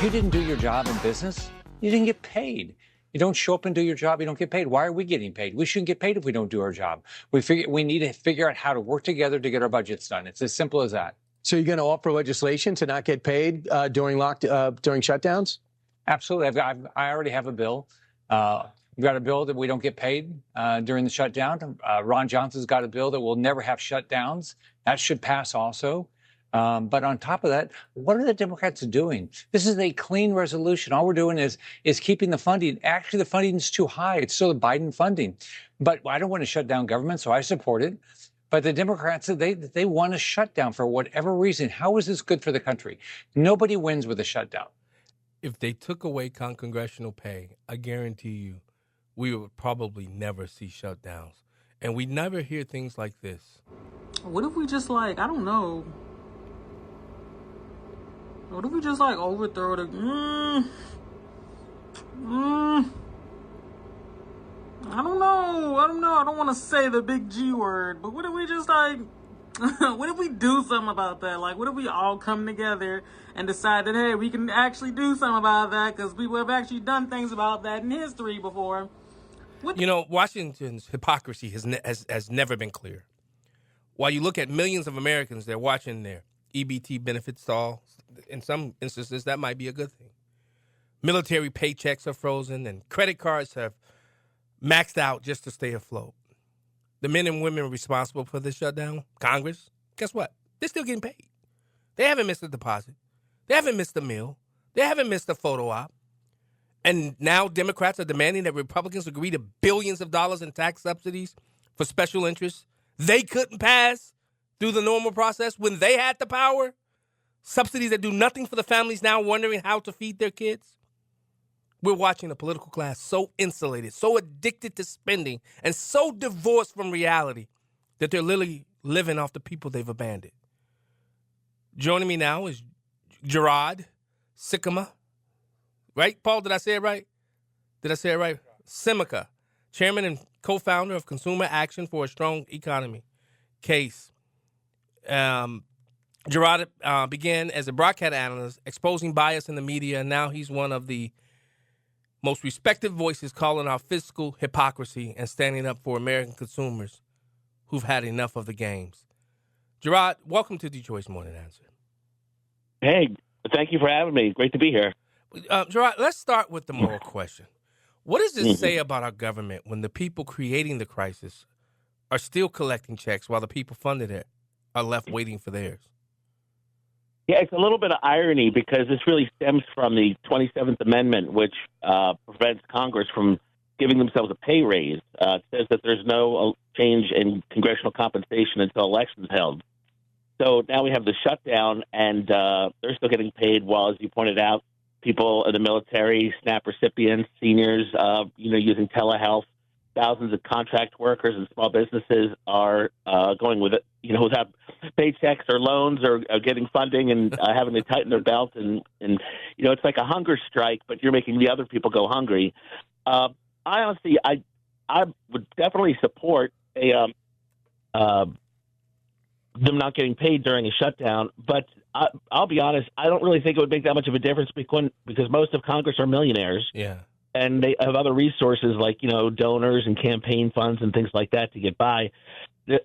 you didn't do your job in business, you didn't get paid. You don't show up and do your job, you don't get paid. Why are we getting paid? We shouldn't get paid if we don't do our job. We need to figure out how to work together to get our budgets done. It's as simple as that. So you're going to offer legislation to not get paid during shutdowns? Absolutely. I already have a bill. We've got a bill that we don't get paid during the shutdown. Ron Johnson's got a bill that we'll never have shutdowns. That should pass also. But on top of that, what are the Democrats doing? This is a clean resolution. All we're doing is keeping the funding. Actually, the funding is too high. It's still the Biden funding. But I don't want to shut down government, so I support it. But the Democrats, they want to shut down for whatever reason. How is this good for the country? Nobody wins with a shutdown. If they took away congressional pay, I guarantee you, we would probably never see shutdowns. And we never hear things like this. What if we just I don't know. What if we just overthrow the I don't know. I don't want to say the big G word, but what if we just what if we do something about that? What if we all come together and decide that, hey, we can actually do something about that because we have actually done things about that in history before? Washington's hypocrisy has never been clear. While you look at millions of Americans, they're watching their EBT benefits stall. In some instances, that might be a good thing. Military paychecks are frozen and credit cards have maxed out just to stay afloat. The men and women responsible for this shutdown, Congress, guess what? They're still getting paid. They haven't missed a deposit. They haven't missed a meal. They haven't missed a photo op. And now Democrats are demanding that Republicans agree to billions of dollars in tax subsidies for special interests they couldn't pass through the normal process when they had the power. Subsidies that do nothing for the families now wondering how to feed their kids. We're watching a political class so insulated, so addicted to spending, and so divorced from reality that they're literally living off the people they've abandoned. Joining me now is Gerard Scimeca. Right, Paul? Did I say it right? Scimeca, chairman and co-founder of Consumer Action for a Strong Economy. CASE. Gerard began as a broadcast analyst, exposing bias in the media, and now he's one of the most respected voices calling out fiscal hypocrisy and standing up for American consumers who've had enough of the games. Gerard, welcome to Detroit's Morning Answer. Hey, thank you for having me. Great to be here. Gerard, let's start with the moral question. What does this say about our government when the people creating the crisis are still collecting checks while the people funding it are left waiting for theirs? Yeah, it's a little bit of irony because this really stems from the 27th Amendment, which prevents Congress from giving themselves a pay raise. It says that there's no change in congressional compensation until elections held. So now we have the shutdown, and they're still getting paid while, as you pointed out, people in the military, SNAP recipients, seniors, using telehealth, thousands of contract workers and small businesses are going with it, without paychecks or loans or getting funding and having to tighten their belt. And it's like a hunger strike, but you're making the other people go hungry. I honestly would definitely support them not getting paid during a shutdown. But I'll be honest, I don't really think it would make that much of a difference because most of Congress are millionaires. Yeah. And they have other resources like, donors and campaign funds and things like that to get by.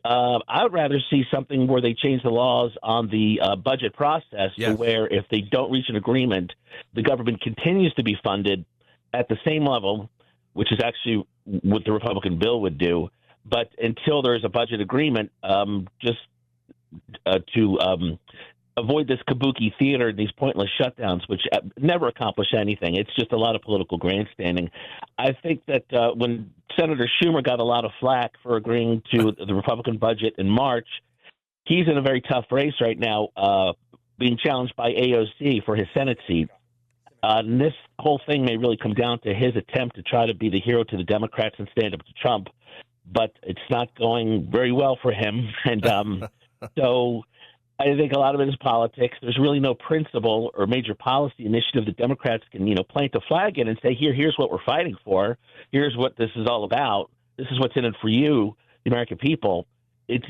I would rather see something where they change the laws on the budget process to where if they don't reach an agreement, the government continues to be funded at the same level, which is actually what the Republican bill would do. But until there is a budget agreement, just to avoid this kabuki theater and these pointless shutdowns, which never accomplish anything. It's just a lot of political grandstanding. I think that when Senator Schumer got a lot of flack for agreeing to the Republican budget in March, he's in a very tough race right now, being challenged by AOC for his Senate seat. And this whole thing may really come down to his attempt to try to be the hero to the Democrats and stand up to Trump, but it's not going very well for him. And so I think a lot of it is politics. There's really no principle or major policy initiative that Democrats can, plant a flag in and say, here's what we're fighting for. Here's what this is all about. This is what's in it for you, the American people. It's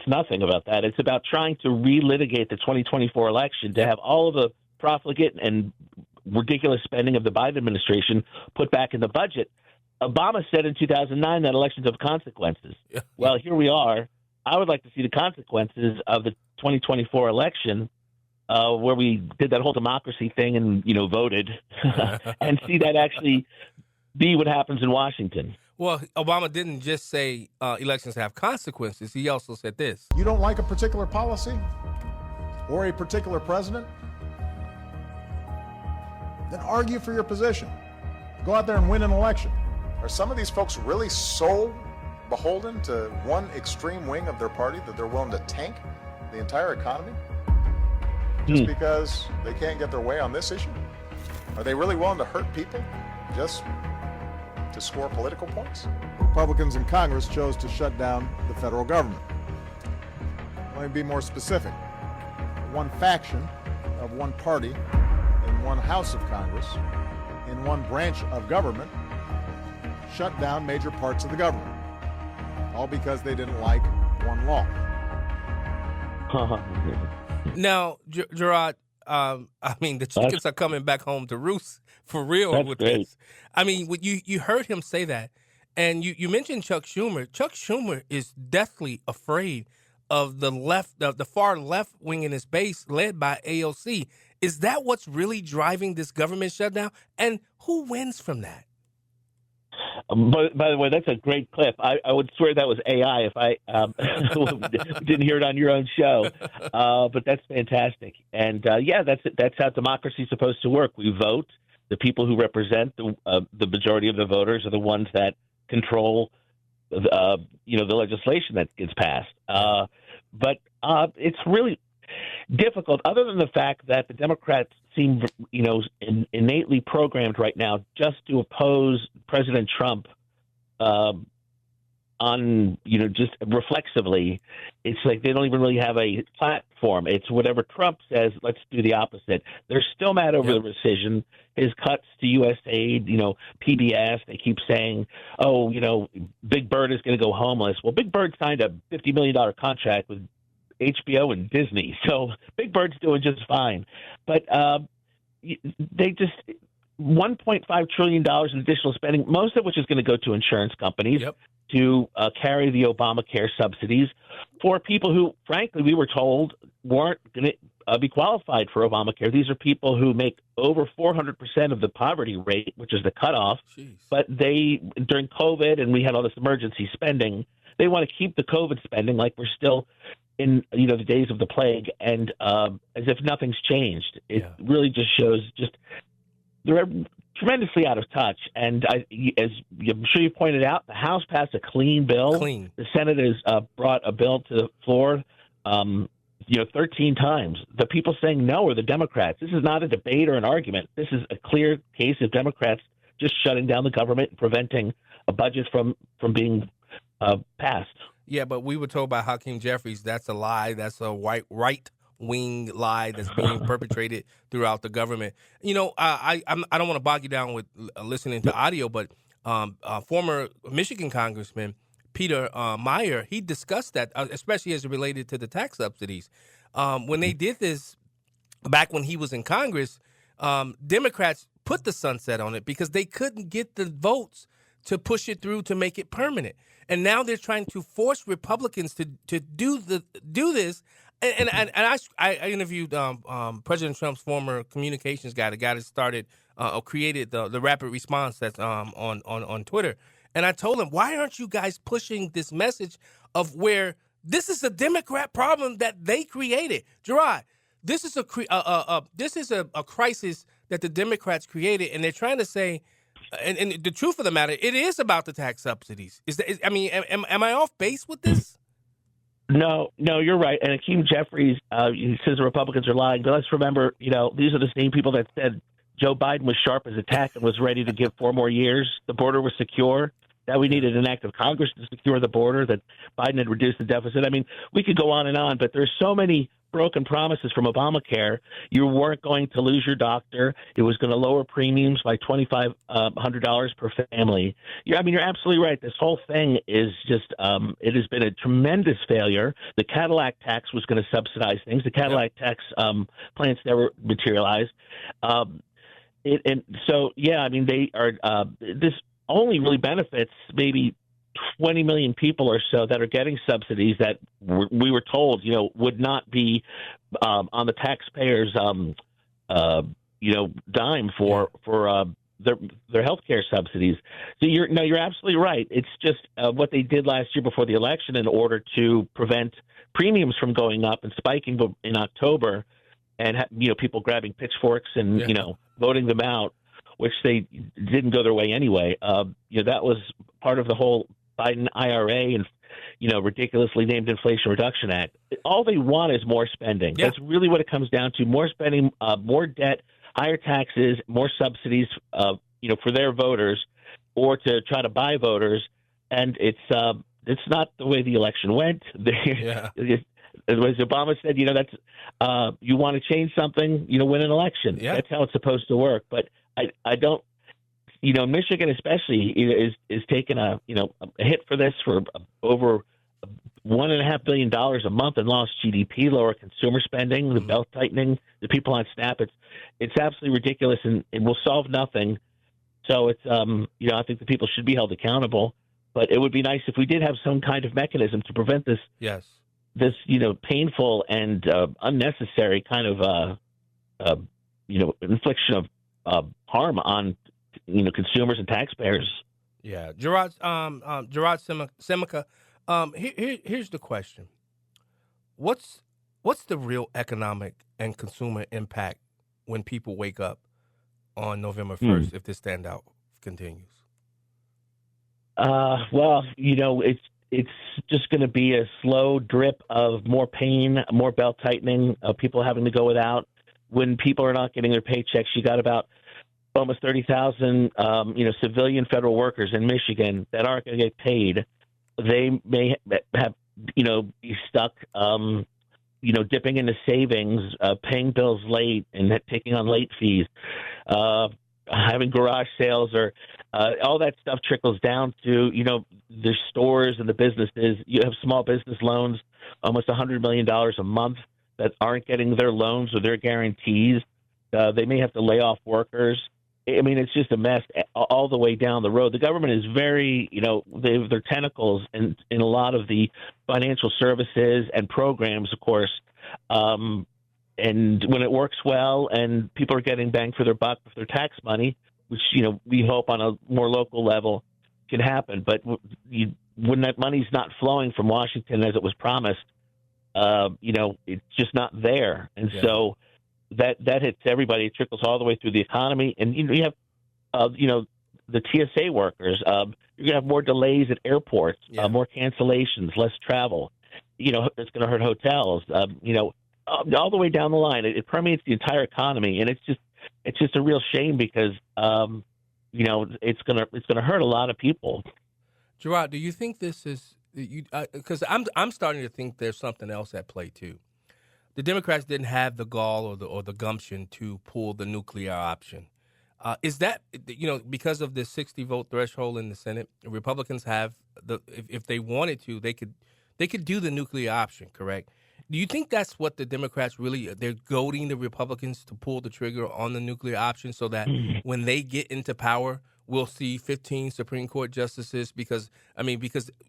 nothing about that. It's about trying to relitigate the 2024 election to have all of the profligate and ridiculous spending of the Biden administration put back in the budget. Obama said in 2009 that elections have consequences. Yeah. Well, here we are. I would like to see the consequences of the 2024 election, where we did that whole democracy thing and, voted, and see that actually be what happens in Washington. Well, Obama didn't just say elections have consequences. He also said this. You don't like a particular policy or a particular president? Then argue for your position. Go out there and win an election. Are some of these folks really so beholden to one extreme wing of their party that they're willing to tank the entire economy just because they can't get their way on this issue? Are they really willing to hurt people just to score political points? Republicans in Congress chose to shut down the federal government. Let me be more specific. One faction of one party in one house of Congress, in one branch of government, shut down major parts of the government, all because they didn't like one law. Now, Gerard, the chickens are coming back home to roost for real with great. this. You heard him say that, and you mentioned Chuck Schumer. Chuck Schumer is deathly afraid of the left, the far left wing in his base, led by AOC. Is that what's really driving this government shutdown? And who wins from that? By the way, that's a great clip. I would swear that was AI if I didn't hear it on your own show. But that's fantastic. And that's how democracy is supposed to work. We vote. The people who represent the majority of the voters are the ones that control the legislation that gets passed. But it's really difficult, other than the fact that the Democrats seem, innately programmed right now just to oppose President Trump just reflexively. It's like they don't even really have a platform. It's whatever Trump says, let's do the opposite. They're still mad over the rescission, his cuts to U.S. aid, PBS. They keep saying, Big Bird is going to go homeless. Well, Big Bird signed a $50 million contract with HBO and Disney, so Big Bird's doing just fine. But they just $1.5 trillion in additional spending, most of which is going to go to insurance companies to carry the Obamacare subsidies for people who, frankly, we were told weren't going to be qualified for Obamacare. These are people who make over 400% of the poverty rate, which is the cutoff. Jeez. But during COVID, and we had all this emergency spending, they want to keep the COVID spending like we're still in the days of the plague, and as if nothing's changed. It really just shows they're tremendously out of touch. And as I'm sure you pointed out, the House passed a clean bill. The Senate has brought a bill to the floor 13 times. The people saying no are the Democrats. This is not a debate or an argument. This is a clear case of Democrats just shutting down the government and preventing a budget from being passed. Yeah, but we were told by Hakeem Jeffries that's a lie. That's a right-wing lie that's being perpetrated throughout the government. I don't want to bog you down with listening to audio, but former Michigan Congressman Peter Meyer, he discussed that, especially as it related to the tax subsidies. When they did this back when he was in Congress, Democrats put the sunset on it because they couldn't get the votes to push it through to make it permanent. And now they're trying to force Republicans to do this. And I interviewed President Trump's former communications guy, the guy that started or created the rapid response that's on Twitter. And I told him, why aren't you guys pushing this message of where this is a Democrat problem that they created? Gerard, this is a crisis that the Democrats created, and they're trying to say. And the truth of the matter, it is about the tax subsidies. Am I off base with this? No, you're right. And Hakeem Jeffries, he says the Republicans are lying. But let's remember, these are the same people that said Joe Biden was sharp as a tack and was ready to give 4 more years. The border was secure. That we needed an act of Congress to secure the border, that Biden had reduced the deficit. We could go on and on, but there's so many broken promises from Obamacare. You weren't going to lose your doctor. It was going to lower premiums by $2,500 per family. You're absolutely right. This whole thing is just, it has been a tremendous failure. The Cadillac tax was going to subsidize things. The Cadillac tax plans never materialized. And so, yeah, I mean, they are. This only really benefits maybe 20 million people or so that are getting subsidies that we were told, would not be on the taxpayers' dime for their health care subsidies. So you're absolutely right. It's just what they did last year before the election in order to prevent premiums from going up and spiking in October, and people grabbing pitchforks and voting them out, which they didn't go their way anyway. That was part of the whole Biden IRA and ridiculously named Inflation Reduction Act. All they want is more spending. Yeah. That's really what it comes down to: more spending, more debt, higher taxes, more subsidies, for their voters, or to try to buy voters. And it's not the way the election went. As Obama said, that's you want to change something, win an election. Yeah. That's how it's supposed to work. But I don't. Michigan especially is taking a hit for this for over $1.5 billion a month in lost GDP, lower consumer spending, the belt tightening, the people on SNAP. It's absolutely ridiculous and will solve nothing. So it's I think the people should be held accountable. But it would be nice if we did have some kind of mechanism to prevent this. Yes. This painful and unnecessary kind of infliction of harm on consumers and taxpayers. Yeah, Gerard Scimeca. Here's the question: What's the real economic and consumer impact when people wake up on November 1st if this standout continues? Well, it's just going to be a slow drip of more pain, more belt tightening, of people having to go without. When people are not getting their paychecks, you got about almost 30,000, civilian federal workers in Michigan that aren't going to get paid. They may have, be stuck, dipping into savings, paying bills late and taking on late fees, having garage sales, or all that stuff trickles down to, the stores and the businesses. You have small business loans, almost $100 million a month that aren't getting their loans or their guarantees. They may have to lay off workers. I mean, it's just a mess all the way down the road. The government is very, they have their tentacles in a lot of the financial services and programs, of course. And when it works well and people are getting bang for their buck with their tax money, which, we hope on a more local level can happen. But when that money's not flowing from Washington as it was promised, it's just not there. And so that hits everybody. It trickles all the way through the economy. And you have, the TSA workers. You're going to have more delays at airports, more cancellations, less travel. It's going to hurt hotels. All the way down the line, it permeates the entire economy, and it's just a real shame because it's going to hurt a lot of people. Gerard, do you think this is because I'm starting to think there's something else at play too. The Democrats didn't have the gall or the gumption to pull the nuclear option. Is that because of the 60 vote threshold in the Senate? Republicans have if they wanted to, they could do the nuclear option, correct? Do you think that's what the Democrats they're goading the Republicans to pull the trigger on the nuclear option so that when they get into power, we'll see 15 Supreme Court justices? Because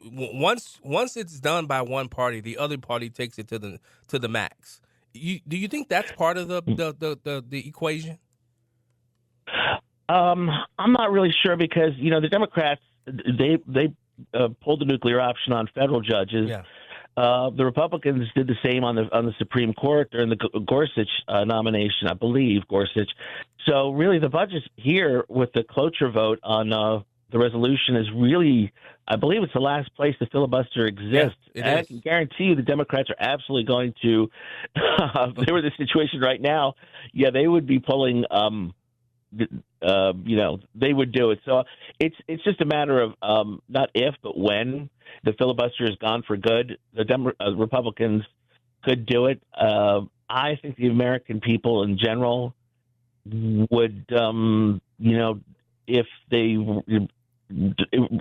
once it's done by one party, the other party takes it to the max. Do you think that's part of the equation? I'm not really sure because the Democrats they pulled the nuclear option on federal judges. Yeah. The Republicans did the same on the Supreme Court during the Gorsuch nomination, I believe, Gorsuch. So really the budget here with the cloture vote on the resolution is really, I believe it's the last place the filibuster exists. Yeah, I can guarantee you the Democrats are absolutely going to, if they were in this situation right now, they would be pulling, they would do it. So it's just a matter of not if, but when the filibuster is gone for good. The Republicans could do it. I think the American people in general would, if they,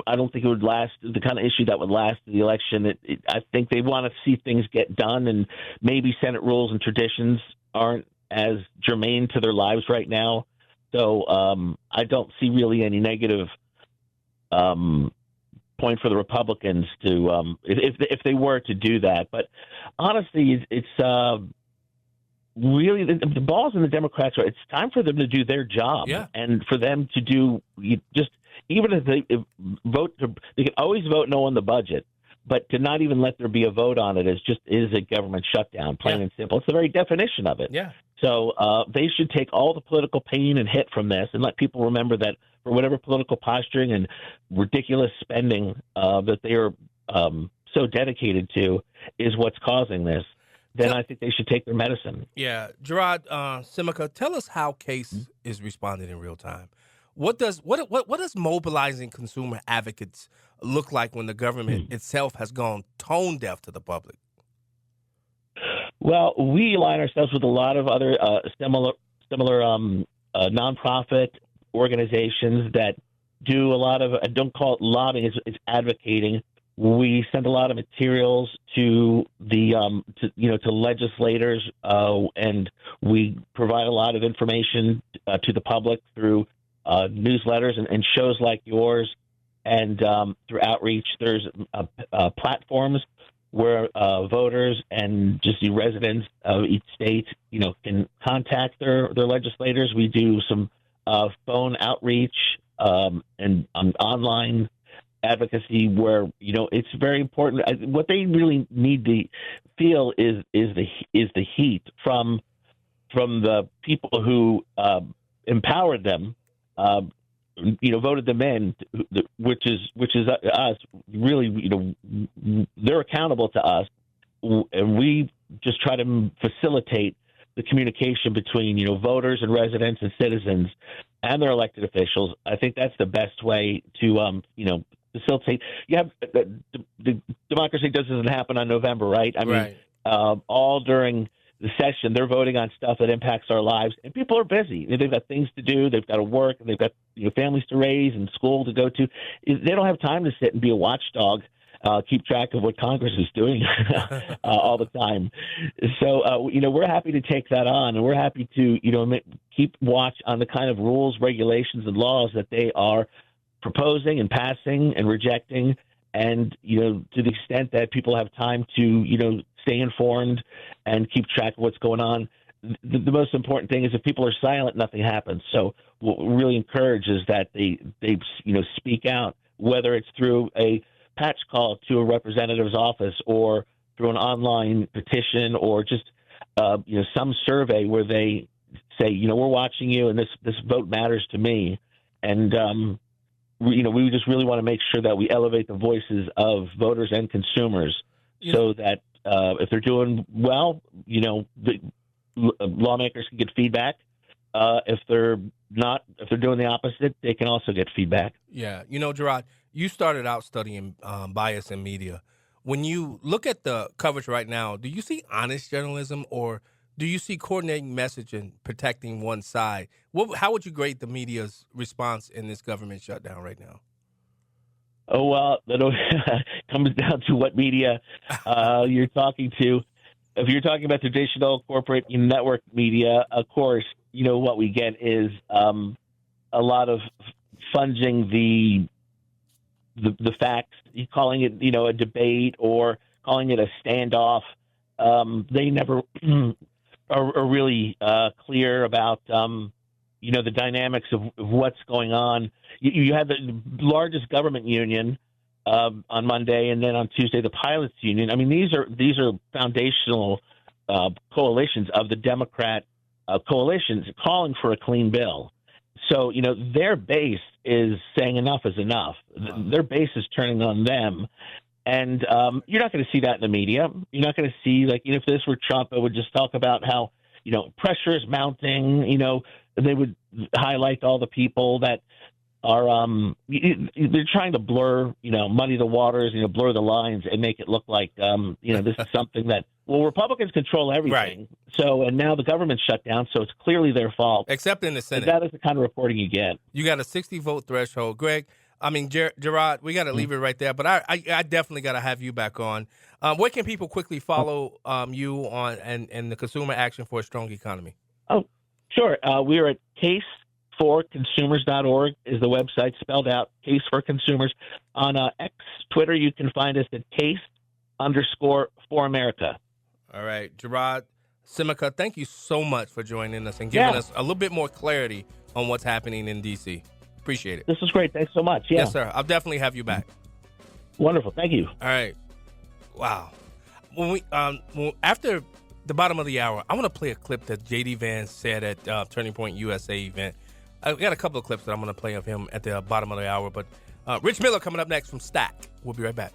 I don't think it would last the kind of issue that would last the election. I think they want to see things get done, and maybe Senate rules and traditions aren't as germane to their lives right now. So I don't see really any negative point for the Republicans to if they were to do that. But honestly, it's really the ball's in the Democrats. It's time for them to do their job, and for them to do just even if they vote, they can always vote no on the budget. But to not even let there be a vote on it is a government shutdown, plain and simple. It's the very definition of it. Yeah. So they should take all the political pain and hit from this and let people remember that for whatever political posturing and ridiculous spending that they are so dedicated to is what's causing this, then I think they should take their medicine. Yeah. Gerard Scimeca, tell us how Case is responding in real time. What does mobilizing consumer advocates look like when the government itself has gone tone deaf to the public? Well, we align ourselves with a lot of other similar nonprofit organizations that do a lot of, I don't call it lobbying, it's advocating. We send a lot of materials to the to legislators, and we provide a lot of information to the public through newsletters and shows like yours, and through outreach. There's platforms where voters and just the residents of each state, can contact their legislators. We do some phone outreach and online advocacy where it's very important. What they really need to feel is the heat from the people who empowered them, voted them in, which is us. Really, they're accountable to us, and we just try to facilitate the communication between voters and residents and citizens and their elected officials. I think that's the best way to facilitate. You have the democracy doesn't happen on November, right? I mean, all during the session, they're voting on stuff that impacts our lives, and people are busy. They've got things to do, they've got to work, and they've got families to raise and school to go to. They don't have time to sit and be a watchdog, keep track of what Congress is doing all the time. So, we're happy to take that on, and we're happy to, keep watch on the kind of rules, regulations, and laws that they are proposing and passing and rejecting. And, to the extent that people have time to, stay informed and keep track of what's going on. The most important thing is if people are silent, nothing happens. So what we really encourage is that they speak out, whether it's through a patch call to a representative's office or through an online petition or just, some survey where they say, we're watching you and this vote matters to me. And, we just really want to make sure that we elevate the voices of voters and consumers so that if they're doing well, the lawmakers can get feedback. If they're not, if they're doing the opposite, they can also get feedback. Yeah. Gerard, you started out studying bias in media. When you look at the coverage right now, do you see honest journalism or do you see coordinating messaging protecting one side? How would you grade the media's response in this government shutdown right now? Oh, well, that comes down to what media you're talking to. If you're talking about traditional corporate network media, of course, what we get is a lot of funging the facts, calling it, a debate or calling it a standoff. They never are really clear about, the dynamics of what's going on. You had the largest government union on Monday, and then on Tuesday, the pilots union. I mean, these are foundational coalitions of the Democrat coalitions calling for a clean bill. So, their base is saying enough is enough. Their base is turning on them. And you're not going to see that in the media. You're not going to see, if this were Trump, it would just talk about how, pressure is mounting. They would highlight all the people that are they're trying to blur, muddy the waters, blur the lines and make it look like, this is something that, Republicans control everything. Right. So, and now the government's shut down, so it's clearly their fault. Except in the Senate. But that is the kind of reporting you get. You got a 60-vote threshold. Greg, Gerard, we got to leave it right there, but I definitely got to have you back on. Where can people quickly follow you on and the consumer action for a strong economy? Oh, sure. We are at Case caseforconsumers.org is the website, spelled out, Case for Consumers. On X, Twitter, you can find us at case_for America. All right. Gerard Scimeca, thank you so much for joining us and giving us a little bit more clarity on what's happening in D.C. Appreciate it. This was great. Thanks so much. Yeah. Yes, sir. I'll definitely have you back. Wonderful. Thank you. All right. Wow. When after the bottom of the hour, I want to play a clip that J.D. Vance said at Turning Point USA event. I've got a couple of clips that I'm going to play of him at the bottom of the hour, but Rich Miller coming up next from Stack. We'll be right back.